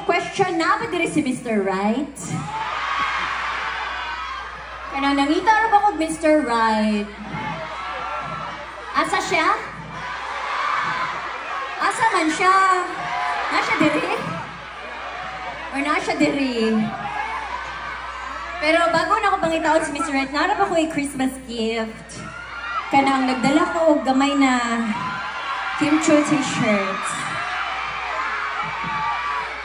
question na ba diri si Mr. Right? Kanang nangita ra ba kog Mr. Right? Asa siya? Asa man siya? Nasa diri? Or nasa diri? Pero bago na ako pangitaon si Mr. Right, narap ako yung Christmas gift. Kanang nagdala ko og gamay na Kim Cho t-shirt.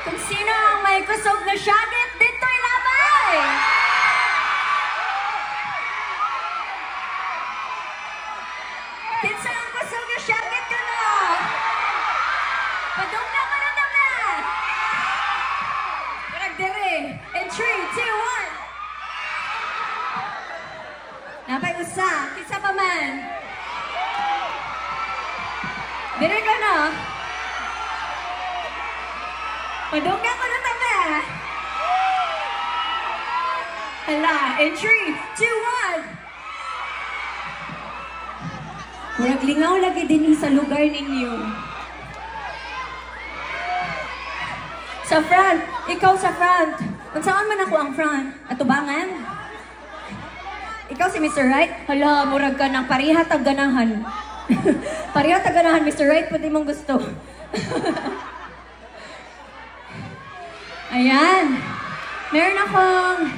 Kung sino ang may kusog na shagit, dito'y labay! Kinsa ang kusog na shagit ka na? Padung na mo na dami! Parang dire! In 3, 2, 1! Napay usa, kisa pa man. Dire ka na. Padungga ko na tabi. Hala, in 3, 2, 1. Murag lingaw lagi din sa lugar ninyo. Sa front, ikaw sa front. Kung saan man ako ang front? Atubangan? Ikaw si Mr. Right? Hala, murag ka ng pariha tagganahan. Pariha tagganahan, Mr. Right, pwede mong gusto. Ayan. Meron akong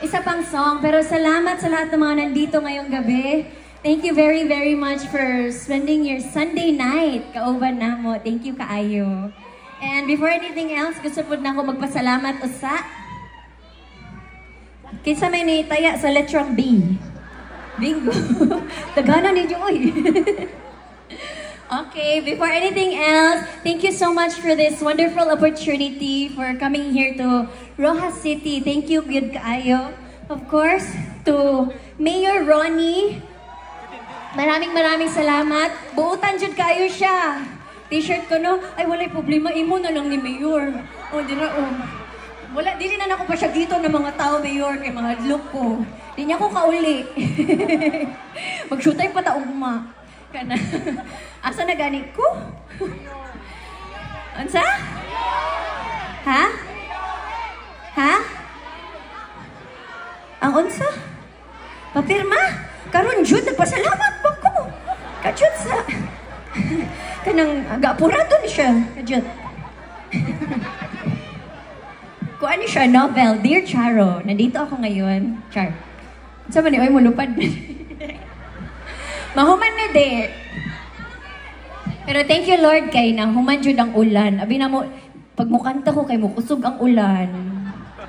isa pang song, pero salamat sa lahat ng mga nandito ngayong gabi. Thank you very, very much for spending your Sunday night. Kauban na mo. Thank you, kaayo. And before anything else, gusto po na ako magpasalamat usa. Kinsa may naitaya sa letrang B. Bingo. Tagana ninyo, oy. Okay, before anything else, thank you so much for this wonderful opportunity for coming here to Rojas City. Thank you, good kaayo. Of course, to Mayor Ronnie. Maraming salamat. Buutan jud kaayo siya. T-shirt ko, no? Ay, walay problema. Imo na lang ni Mayor. O, dira, wala, dili na ako pa siya dito ng mga tao, Mayor, kay mga look ko. Di niya ako kauli. Mag-shootay pa taong guma. Kana. Asa na ganit ko? Ansa? Ha? Ha? Ang unsa? Papirma? Karon jud nagpasalamat ba ko? Kajud sa... Kanang agapurado ni siya. Kajud. Kung ano siya, novel, Dear Charo. Nandito ako ngayon. Char. Saan ba ni? Oy, mulupad. Mahuman ni de. Pero thank you, Lord, kay na human jud ang ulan. Abi na mo, pag mukanta ko kay mo, kusog ang ulan.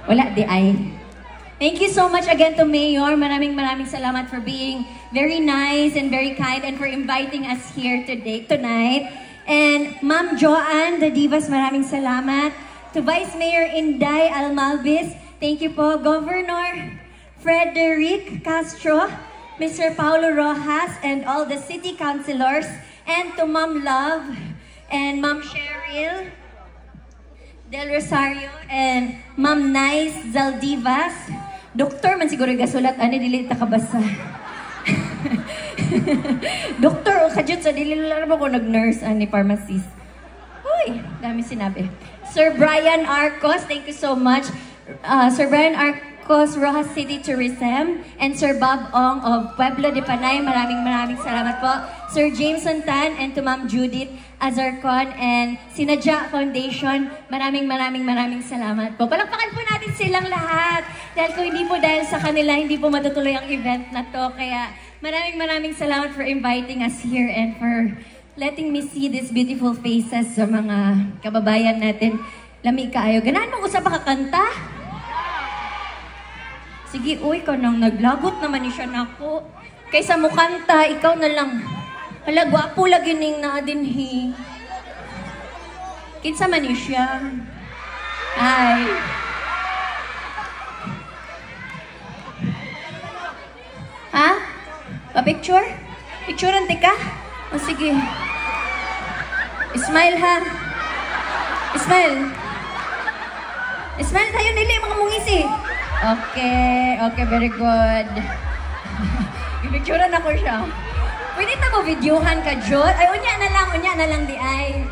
Wala, di ay. Thank you so much again to Mayor. Maraming salamat for being very nice and very kind and for inviting us here tonight. And Ma'am Joanne, the Divas, maraming salamat. To Vice Mayor Inday Almalvis, thank you po. Governor Frederick Castro, Mr. Paulo Rojas, and all the city councilors, and to Ma'am Love, and Ma'am Cheryl Del Rosario, and Ma'am Nice Zaldivas. Doktor man siguro gasulat, ani dili ta kabasa. Doktor, o kajut sa dili lang ko nag-nurse, ani pharmacist. Uy, dami sinabi. Sir Brian Arcos, thank you so much. Sir Brian Arcos, Rojas City Tourism, and Sir Bob Ong of Pueblo de Panay, maraming salamat po. Sir James Santan, and to Ma'am Judith Azarcon, and Sinadya Foundation, maraming salamat po. Palakpakan po natin silang lahat. Dahil kung hindi po dahil sa kanila, hindi po matutuloy ang event na to. Kaya maraming salamat for inviting us here and for letting me see these beautiful faces sa mga kababayan natin. Lami kaayo. Ganahan mong usap kakanta? Sige, uy, ikaw nang naglagot naman ni siya na ako. Kaysa mo kanta, ikaw na lang. Hala, gwapo lagi ning na din hi. Kinsa man ni siya. Hi. Ha? Pa-picture? Picturean ka? O sige. Smile ha. Smile. Smile tayo nili mga mungisi. Okay, very good. Picturean ako siya. Pwede na mo videohan ka, Jod? Ay, unya na lang di ay.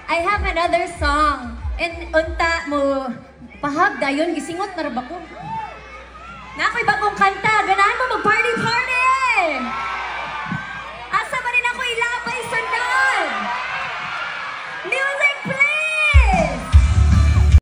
I have another song And unta mo, pahag dayon, gisingot na raba ko. Na ako'y bagong kanta, ganahan mo mag-party-party!